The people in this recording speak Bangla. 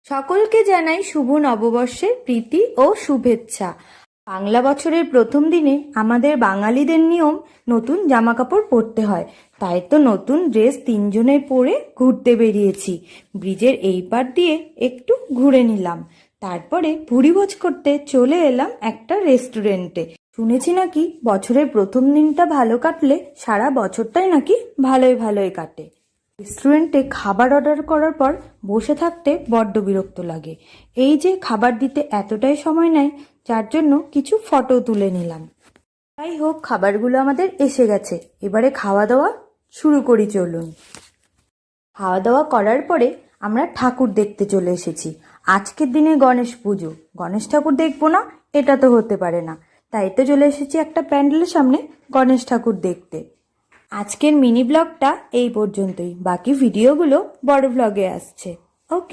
সকলকে জানাই শুভ নববর্ষের প্রীতি ও শুভেচ্ছা। বাংলা বছরের প্রথম দিনে আমাদের বাঙালিদের নিয়ম নতুন জামা কাপড় পরতে হয়। তাই তো নতুন ড্রেস তিনজনে পরে ঘুরতে বেরিয়েছি। ব্রিজের এই পার দিয়ে একটু ঘুরে নিলাম, তারপরে ভুরিভোজ করতে চলে এলাম একটা রেস্টুরেন্টে। শুনেছি নাকি বছরের প্রথম দিনটা ভালো কাটলে সারা বছরটাই নাকি ভালোই কাটে। রেস্টুরেন্টে খাবার অর্ডার করার পর বসে থাকতে বড্ড বিরক্ত লাগে। এই যে খাবার দিতে এতটাই সময় নেয়, যার জন্য কিছু ফটো তুলে নিলাম। যাই হোক, খাবারগুলো আমাদের এসে গেছে, এবারে খাওয়া দাওয়া শুরু করি চলুন। খাওয়া দাওয়া করার পরে আমরা ঠাকুর দেখতে চলে এসেছি। আজকের দিনে গণেশ পুজো, গণেশ ঠাকুর দেখবো না এটা তো হতে পারে না। তাই তো চলে এসেছি একটা প্যান্ডেলের সামনে গণেশ ঠাকুর দেখতে। আজকের মিনি ব্লগটা এই পর্যন্তই, বাকি ভিডিওগুলো বড় ব্লগে আসছে।